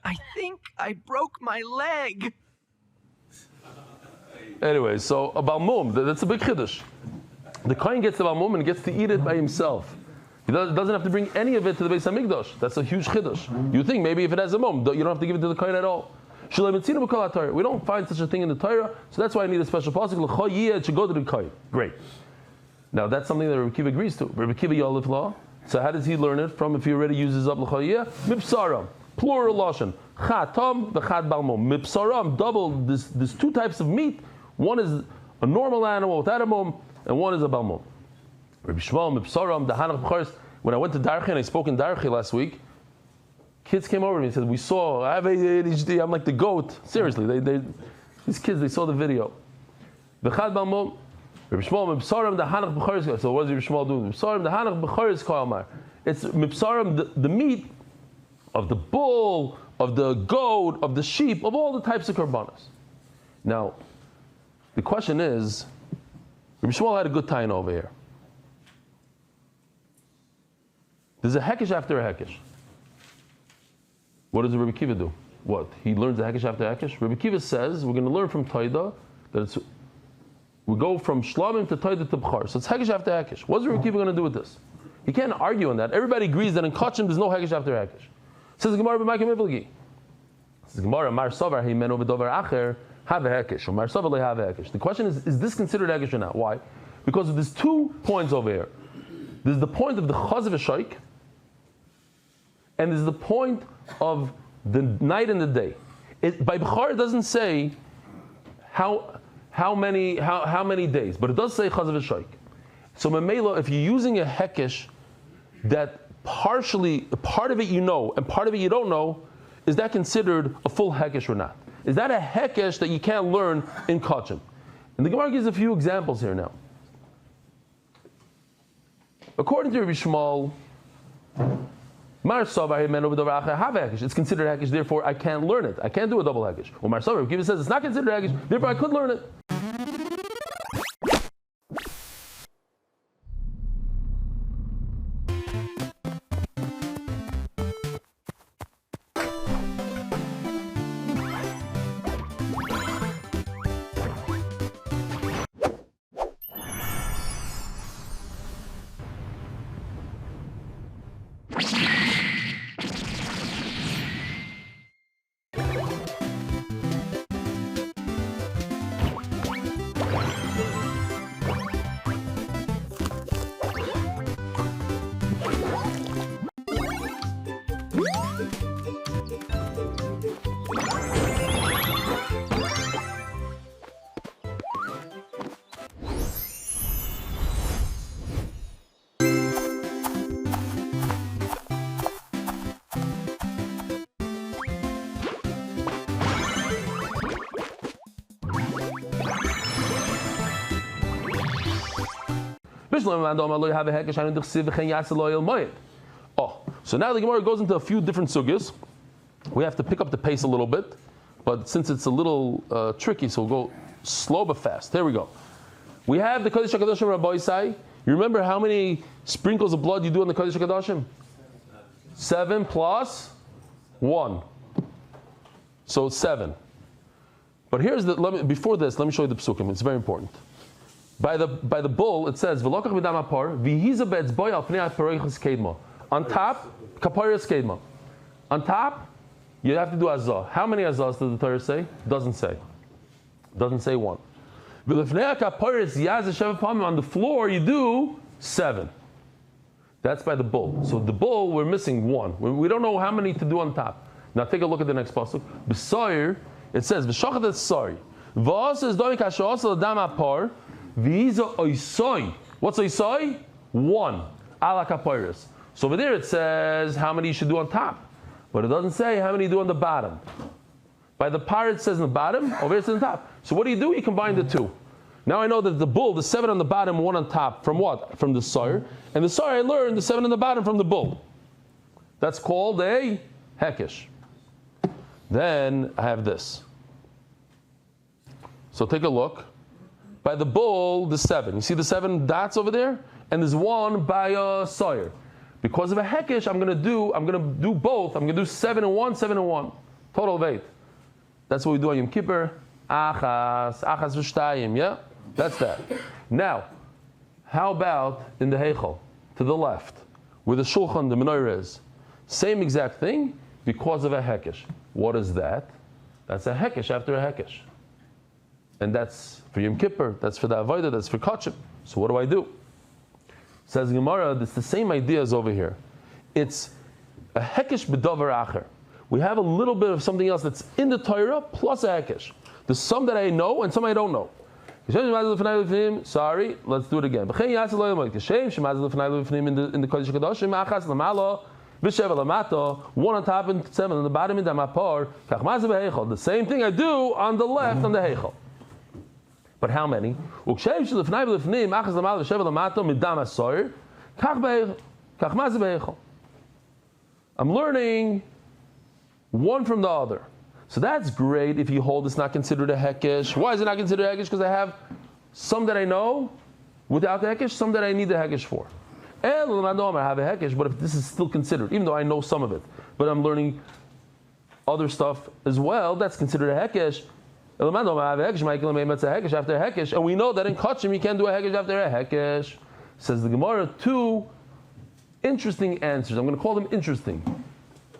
I think I broke my leg. Anyway, so a balmum, that's a big chiddush. The kohen gets the balmum and gets to eat it by himself. He doesn't have to bring any of it to the Beis Hamikdash. That's a huge chiddush. You think maybe if it has a mum, you don't have to give it to the kohen at all. We don't find such a thing in the Torah, so that's why I need a special pasuk. It should go to the kohen. Great. Now that's something that Rabbi Akiva agrees to. Rabbi Akiva Yalif law. So how does he learn it from if he already uses up l'chayeh? Mipsaram, plural lashon. Chatam v'chad balmum. Mipsaram, double. There's 2 types of meat. One is a normal animal without a mum, and one is a balmum. Rabbi Shmuel mipsaram dahanach b'charis. When I went to Darchi and I spoke in Darchi last week, kids came over to me and said, "We saw. I have ADHD. I'm like the goat." Seriously, these kids, they saw the video. V'chad balmum. Rabbi Shmuel mipsaram dahanach b'charis. So what does Rabbi Shmuel do? Mipsaram dahanach b'charis ka'amar. It's mipsaram, the meat of the bull, of the goat, of the sheep, of all the types of korbanos. Now, the question is, Rabbi Shmuel had a good time over here. There's a hekesh after a hekesh. What does Rabbi Akiva do? What? He learns the hekesh after hekesh? Rabbi Akiva says, we're going to learn from Toida that we go from Shlamim to Toida to B'char. So it's hekesh after hekesh. What's Rabbi Akiva going to do with this? He can't argue on that. Everybody agrees that in Kachim there's no hekesh after hekesh. Says the Gemara b'Makim Ivligi. Says the Gemara, Mar Savar Heimen over Dover Acher have a hekesh, or Mar Savar le have a hekesh. The question is this considered hekesh or not? Why? Because there's 2 points over here. There's the point of the Chaz v'Shoik, and there's the point of the night and the day. By B'char it doesn't say how many days, but it does say Chaz v'Shoik. So Memela, if you're using a hekesh that partially, part of it you know and part of it you don't know, is that considered a full hekesh or not? Is that a hekesh that you can't learn in kachim? And the Gemara gives a few examples here now. According to Rabbi Shmuel, it's considered hekesh, therefore I can't learn it. I can't do a double hekesh. Well, Mar Sava, Rabbi says it's not considered hekesh, therefore I could learn it. Oh, so now the Gemara goes into a few different sugyas. We have to pick up the pace a little bit, but since it's a little tricky, so we'll go slow but fast. Here we go. We have the Kodesh HaKadoshim Rabbi Isai. You remember how many sprinkles of blood you do on the Kodesh HaKadoshim? 7 plus 1. So 7. But here's before this, let me show you the psukim. It's very important. By the bull, it says, on top, kaparis kedma. On top, you have to do azah. How many azahs does the Torah say? Doesn't say. Doesn't say 1. On the floor, you do 7. That's by the bull. So the bull, we're missing 1. We don't know how many to do on top. Now take a look at the next pasuk. B'soyer, it says, v'shachat es-soy. V'os is doing kashos l'dam apar. V'hiza oisoi. What's oisoi? 1. Ala kapiris. So over there it says how many you should do on top. But it doesn't say how many you do on the bottom. By the par it says on the bottom, over here it says on top. So what do? You combine the two. Now I know that the bull, the 7 on the bottom, 1 on top, from what? From the soyer. And the soyer I learned the 7 on the bottom from the bull. That's called a hekesh. Then I have this. So take a look. By the bull, the 7. You see the 7 dots over there? And there's 1 by a soyer. Because of a hekesh, I'm going to do both. I'm going to do 7 and 1, 7 and 1. Total of 8. That's what we do on Yom Kippur. Achas v'shtayim, yeah? That's that. Now, how about in the Heichel, to the left, where the Shulchan, the menorah is? Same exact thing, because of a hekesh. What is that? That's a hekesh after a hekesh. And that's for Yom Kippur, that's for the Avodah, that's for Kachim. So what do? Says Gemara, it's the same idea as over here. It's a hekesh b'davar acher. We have a little bit of something else that's in the Torah plus a hekesh. There's some that I know and some I don't know. Sorry, let's do it again. In the Kodesh HaKadoshim, achas l'malo, v'sheva l'mato, 1 on top and 7 on the bottom in the mapor, the same thing I do on the left on the heichel. But how many? I'm learning one from the other. So that's great if you hold it's not considered a hekesh. Why is it not considered a hekesh? Because I have some that I know without the hekesh, some that I need the hekesh for. And I have a hekesh, but if this is still considered, even though I know some of it, but I'm learning other stuff as well, that's considered a hekesh. I have a hekesh after a hekesh, and we know that in Kachim you can't do a hekesh after a hekesh. Says the Gemara, 2 interesting answers. I'm going to call them interesting.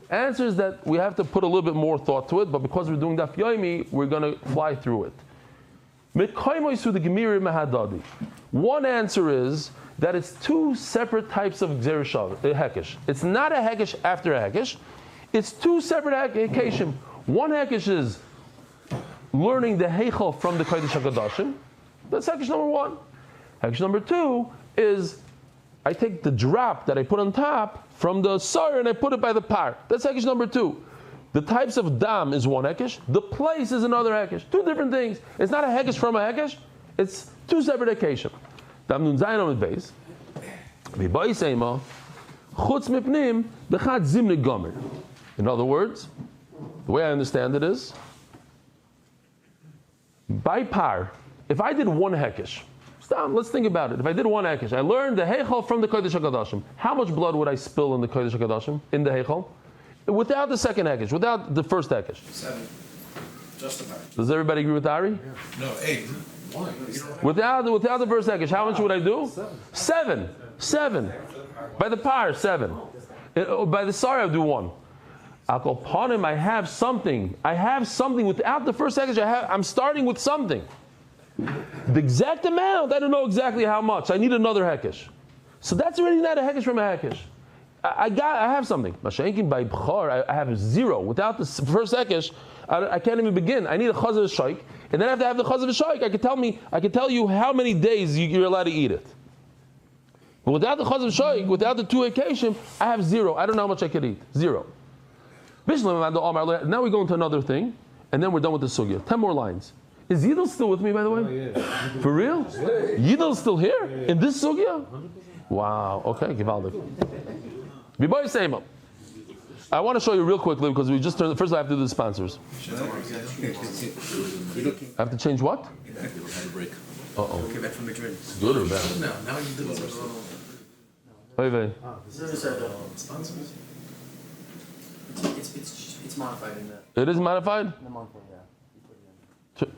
Answers that we have to put a little bit more thought to it, but because we're doing Daf Yomi, we're going to fly through it. One answer is that it's 2 separate types of hekesh. It's not a hekesh after a hekesh. It's 2 separate hekeshim. One hekesh is learning the heichel from the Kodesh HaKadoshim. That's hekesh number 1. Hekesh number 2 is I take the drop that I put on top from the sar and I put it by the par. That's hekesh number 2. The types of dam is one hekesh. The place is another hekesh. Two different things. It's not a hekesh from a hekesh. It's two separate hekeshim. Dam nun zayin on the base. V'bai seima chutz mipnim b'chad zimne gomer. In other words, the way I understand it is, by par, if I did one hekesh, let's think about it. If I did one hekesh, I learned the heichal from the Kodesh HaKadoshim. How much blood would I spill in the Kodesh HaKadoshim, in the heichal? Without the second hekesh, without the first hekesh. 7. Justified. Does everybody agree with Ari? No, 8. Why? Without the first hekesh, how much would I do? 7. By the par, 7. By the sar, I do 1. Upon him, I have something. Without the first hekesh. I'm starting with something. The exact amount, I don't know exactly how much. I need another hekesh. So that's already not a hekesh from a hekesh. I have something. By b'char, I have 0. Without the first hekesh, I can't even begin. I need a chazav shaykh, and then I have to have the chazav shaykh. I can tell you how many days you're allowed to eat it. But without the chazav shaykh, without the 2 hekeshim, I have 0. I don't know how much I could eat. 0. Now we go into another thing, and then we're done with the sugya. 10 more lines. Is Yidel still with me, by the way? Oh, yeah. For real? Yidel's still here? In this sugya? 100%. Wow. Okay, Givaldik. I want to show you real quickly because we just turned. First, I have to do the sponsors. I have to change what? Uh-oh. Okay, back from Madrid. Good or bad? No, now you do it. Sponsors? It's modified in the... It is modified? In the monthly, yeah.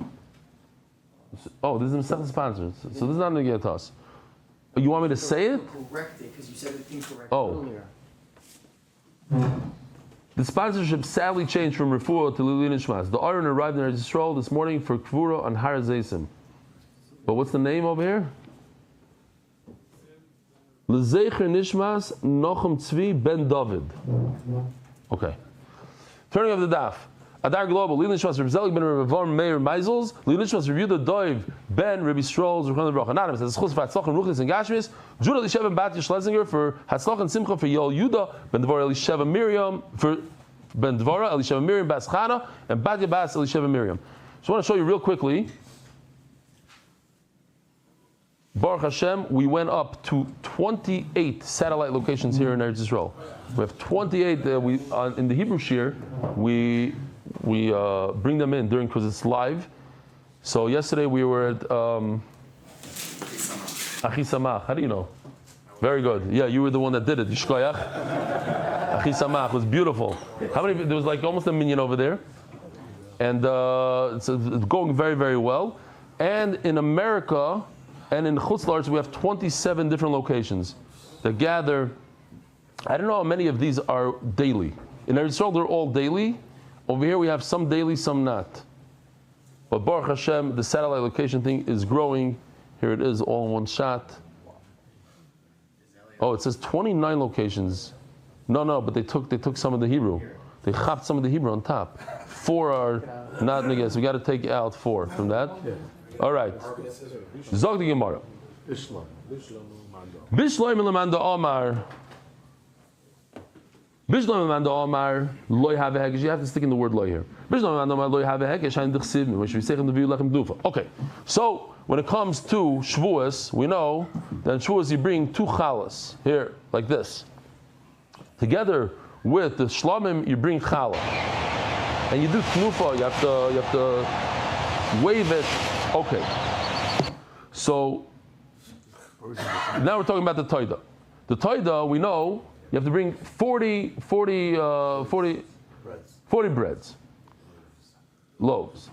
Oh, this is the sponsors. So this is not going to get to us. You want me to say it? Correct it, because you said it incorrectly earlier. The sponsorship sadly changed from Refuah to Lili Nishmas. The Ariel arrived in Eretz Yisrael this morning for Kvura on Har Zeisim. But what's the name over here? L'Zecher Nishmas Nochem Tzvi Ben David. Okay. Turning of the daf. Adar Global, Lili Nishmas Reb Zelig ben Revav Meir Meisels, Lili Nishmas Reb Yehuda Doiv ben Rabbi Strolls, Ruchon Baruch Anonymous, as Chus for Hatzlach and Ruchnis and Gashmis, Judah Elisheva ben Batya Schlesinger for Hatzlach and Simcha for Yol Yuda, Ben Dvora Elisheva Miriam, for Ben Dvora Elisheva Miriam Bas Chana, and Batya Bas Elisheva Miriam. So I want to show you real quickly. Baruch Hashem, we went up to 28 satellite locations here in Eretz Yisrael. We have 28. In the Hebrew Shir, we bring them in because it's live. So yesterday we were at Achi Samach. How do you know? Very good. Yeah, you were the one that did it. Yishkoyach. Achi Samach was beautiful. How many? There was like almost a million over there, and it's going very, very well. And in America and in Chutz La'aretz, we have 27 different locations that gather. I don't know how many of these are daily. In Eretz Yisrael, they're all daily. Over here we have some daily, some not. But Baruch Hashem, the satellite location thing is growing. Here it is, all in one shot. Oh, it says 29 locations. No, but they took some of the Hebrew. They chopped some of the Hebrew on top. 4 are not neges. We got to take out 4 from that. All right. Zog the Gemara. Bishloim Lamanda Omar. Bishloim Lamanda Omar loy have a hekesh. You have to stick in the word loy here. Bishloim Lamanda Omar loy have a hekesh. Hain d'chsiv mi. Which we say in the view lechem dufa. Okay. So when it comes to Shavuos, we know that in Shavuos you bring 2 chalas here, like this. Together with the shlamim, you bring challah, and you do knufa. You have to wave it. Okay. So now we're talking about the toida. The toida, we know you have to bring 40 breads, loaves.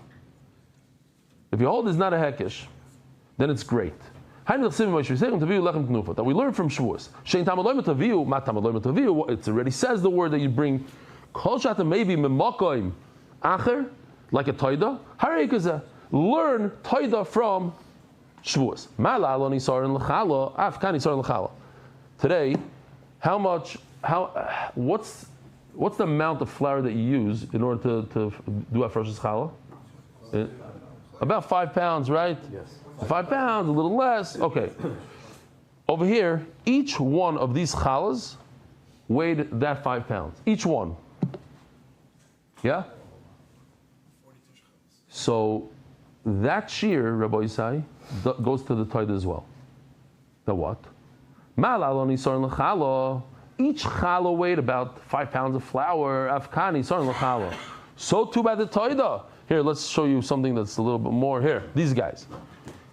If you hold is not a hekesh, then it's great. That we learn from Shavuos. It already says the word that you bring. Maybe like a toida. Learn toida from Shavuos. Today, what's the amount of flour that you use in order to do Afrosh's challah? About 5 pounds, right? Yes. 5 pounds, a little less. Okay. Over here, each one of these challahs weighed that 5 pounds. Each one. Yeah? So that shear, Rabbi Yisai, goes to the Toida as well. The what? Each challah weighed about 5 pounds of flour. Afkani sarn l'challah. So too by the Toida. Here, let's show you something that's a little bit more. Here, these guys.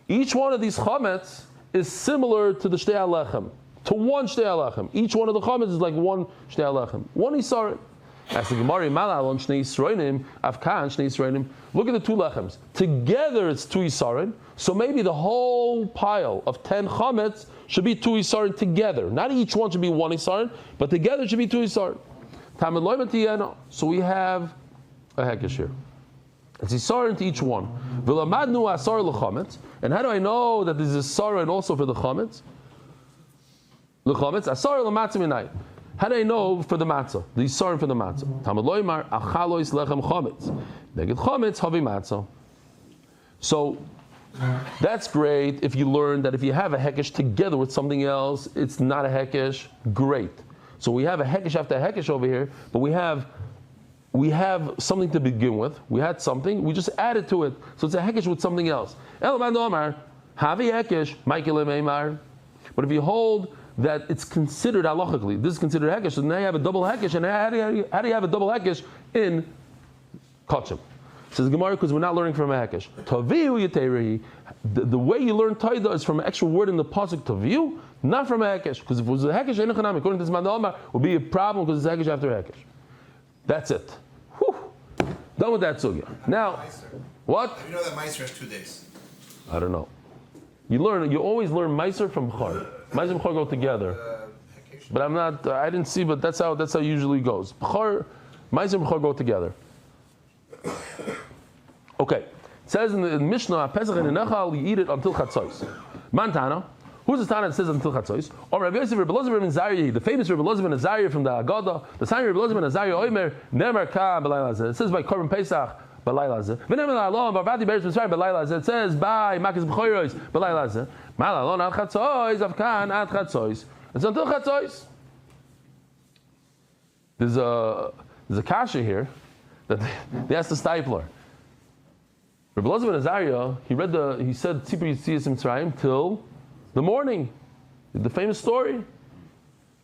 Each one of these chametz is similar to the shtei alechem, to one shtei alechem. Each one of the chametz is like one shtei alechem. One isarim. As the Gemara malal on shnei yisroinim, afkan shnei yisroinim. Look at the 2 lechems. Together it's 2 isarim. So maybe the whole pile of 10 chametz should be 2 isarim together. Not each one should be 1 isarim, but together it should be 2 isarim. Tamid loy matiyeno. So we have a hekesh here. It's isarim to each one. V'lamadnu asar l'chametz. And how do I know that this is isarim also for the chametz? L'chametz asar l'matzah minay. How do I know for the matzah? The isarim for the matzah. Tamid loy mar achalois lechem chametz. Neged chametz havi matzah. So that's great if you learn that if you have a hekesh together with something else, it's not a hekesh. Great. So we have a hekesh after a hekesh over here, but we have something to begin with. We had something, we just added to it. So it's a hekesh with something else. But if you hold that it's considered halachically, this is considered hekesh, so now you have a double hekesh, and how do you have a double hekesh in kachim? Says the Gemara, because we're not learning from a hekesh. The way you learn Taida is from an extra word in the pasuk taviu, not from a hekesh. Because if it was a hekesh, according to this man, it would be a problem because it's a hekesh after a hekesh. That's it. Whew. Done with that sugya. Now, what? You know that Meiser has 2 days. I don't know. You always learn Meiser from Bchar. Meiser and Bchar go together. But I didn't see, but that's how it usually goes. Bchar, Meiser and Bchar go together. Okay. It says in the Mishnah, Pesach and Nechal, you eat it until Chatzos. Mantana. Who's the Tana that says until Chatzos? Or Rabbi Yosef, Rabbi Elazar ben Azariah, the famous Rabbi Elazar ben Azariah from the Agada, the sign of Rabbi Elazar ben Azariah, Omer, Nemer Ka B'layla Zeh. It says by Korban Pesach, B'layla Zeh. V'nemer Alon, B'avati Beretz Mitzrayim, B'layla Zeh. It says by Makis B'choyros, B'layla Zeh. Mal Alon ad Chatzos, Avkan ad Chatzos. It's until Chatzos. There's a kasha here that they asked the Stipler. Rabbi Elazar ben Azariah, he said Tzipur Yitzias Mitzrayim till the morning, the famous story.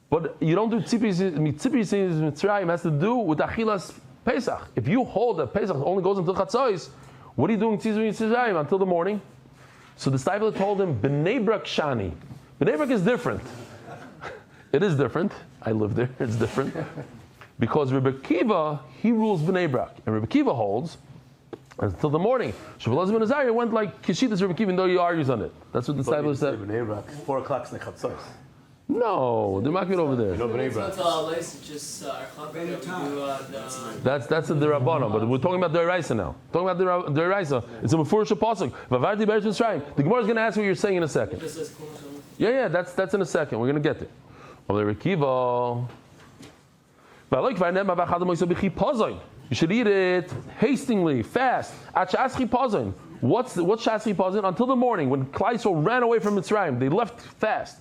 But you don't do Tzipur Yitzias Mitzrayim. It has to do with Achilas Pesach. If you hold that Pesach only goes until Chatzos, what are you doing Tzipur Yitzias Mitzrayim until the morning? So the Stipler told him, B'nei Brak Shani. B'nei Brak is different. It is different. I live there. It's different. Because Rebbe Kiva, he rules B'nei Brak. And Rebbe Kiva holds until the morning. Rabbi Elazar ben Azariah went like Kishitas Rebbe Kiva, even though he argues on it. That's what the Stipler said. 4 o'clock is the Chatzos. No, they're making it over there. That's the Derabbanan, but we're talking about the Deraisa now. Talking about the Deraisa. It's a Mefurish pasuk. Vavarti Beretz Mitzrayim. The Gemara is going to ask what you're saying in a second. Yeah, that's in a second. We're going to get there. Rebbe Kiva. You should eat it hastily, fast. What's Shas Chipazon? Until the morning, when Klai Yisrael ran away from Mitzrayim, they left fast.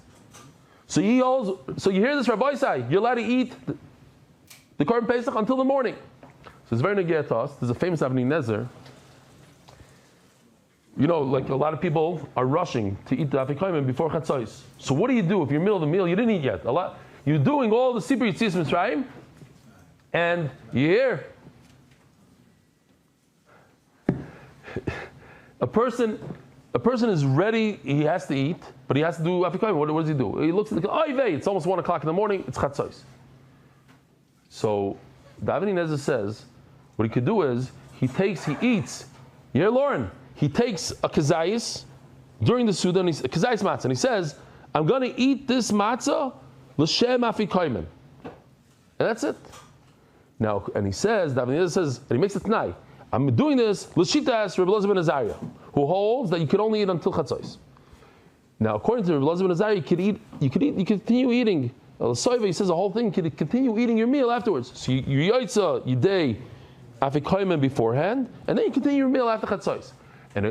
So you hear this, Rabbi Isai, you're allowed to eat the Korban Pesach until the morning. So it's very negeh to us. There's a famous Avnei Nezer. You know, like a lot of people are rushing to eat the Afikoyim before Chatzos. So what do you do if you're middle of the meal, you didn't eat yet? You're doing all the Sipur Yitzias Mitzrayim, and you hear a person is ready, he has to eat, but he has to do Afikoyim. What does he do? He looks at the it's almost 1 o'clock in the morning, it's Chatzos. So the Avnei Nezer says, what he could do is, he eats, you hear Lauren? He takes a kazayis during the Suda, a kazayis matzah, and he says, I'm going to eat this matzah l'shem Afikoyim. And that's it. Now, and he says, the Avnei Nezer says, and he makes it tonight. I'm doing this l'shitas Rabbi Elazar ben Azariah, who holds that you can only eat until Chatzos. Now, according to Rabbi Elazar ben Azariah, you can continue eating. He says the whole thing, you can continue eating your meal afterwards. So you yotza, you day Afikoyim beforehand, and then you continue your meal after Chatzos. And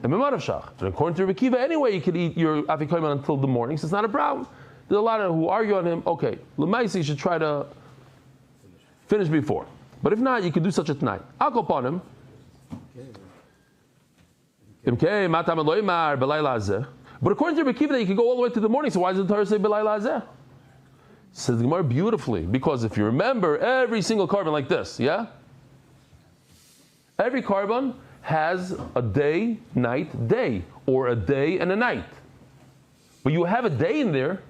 according to Rebbe Kiva, anyway, you can eat your Afikoyim until the morning, so it's not a problem. There's a lot of who argue on him. Okay, L'maisi, you should try to finish before. But if not, you can do such a tonight. I'll go upon him. But according to Rebbe Kiva, you can go all the way to the morning. So why does the Torah say B'layla Hazeh? Says the Gemara beautifully, because if you remember, every single carbon like this, yeah? Every carbon has a day, night, day, or a day and a night. But you have a day in there.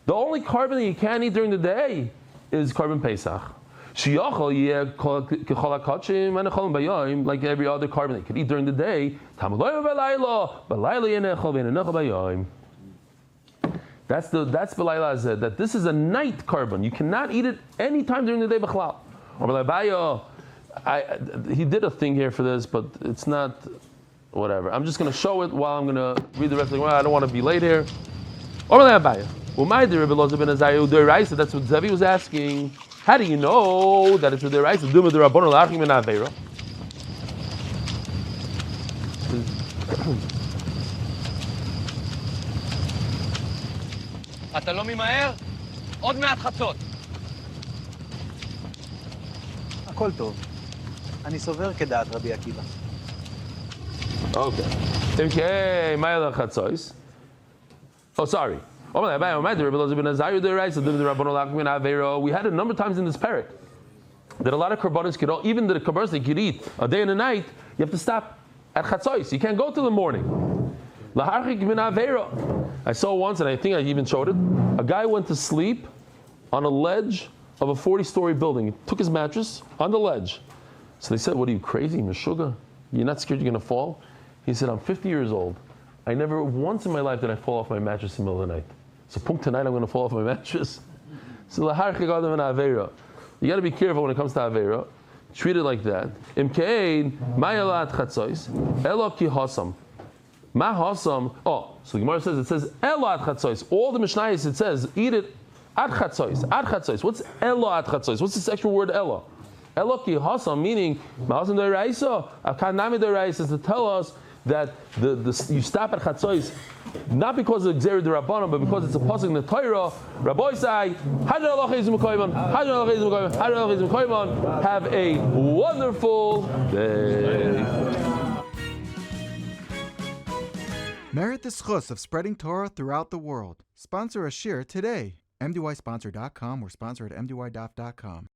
The only carbon that you can't eat during the day is carbon Pesach. Like every other carbon that you can eat during the day. That's B'layla Hazeh, that this is a night carbon. You cannot eat it any time during the day. He did a thing here for this, but it's not, whatever. I'm just going to show it while I'm going to read the rest of the. I don't want to be late here. That's what Zevi was asking. How do you know that it's a deraisa? אתה לא ממהר? עוד מעט חצות. הכל טוב. אני סובר כדעת רבי עקיבא. Okay. Oh, sorry. We had a number of times in this parak that a lot of karbanos could, even the karbanos they could eat a day and a night, you have to stop at chatzos. You can't go till the morning. I saw once, and I think I even showed it, a guy went to sleep on a ledge of a 40-story building. He took his mattress on the ledge. So they said, what are you, crazy, Meshuggah? You're not scared you're going to fall? He said, I'm 50 years old. I never once in my life did I fall off my mattress in the middle of the night. So tonight I'm going to fall off my mattress. So you got to be careful when it comes to Aveira. Treat it like that. Oh, so the Gemara says, it says Elo at Chatzos. All the Mishnayos, it says, eat it at Chatzos. At Chatzos. What's Elo at Chatzos? What's this extra word Elo? Elo ki hasam, meaning Ma'asam Deiraisa, Akanami Deiraisa, is to tell us that you stop at Chatzos, not because of Gzera D'Rabbanan, but because it's a pasuk in the Torah. Rabbi say, Hadran Allah Chizim Koyman, Hadran Allah Chizim Koyman, Hadran Allah Chizim Koyman. Have a wonderful day. Merit the schus of spreading Torah throughout the world. Sponsor a shir today. MDYsponsor.com or sponsor at MDYDaf.com.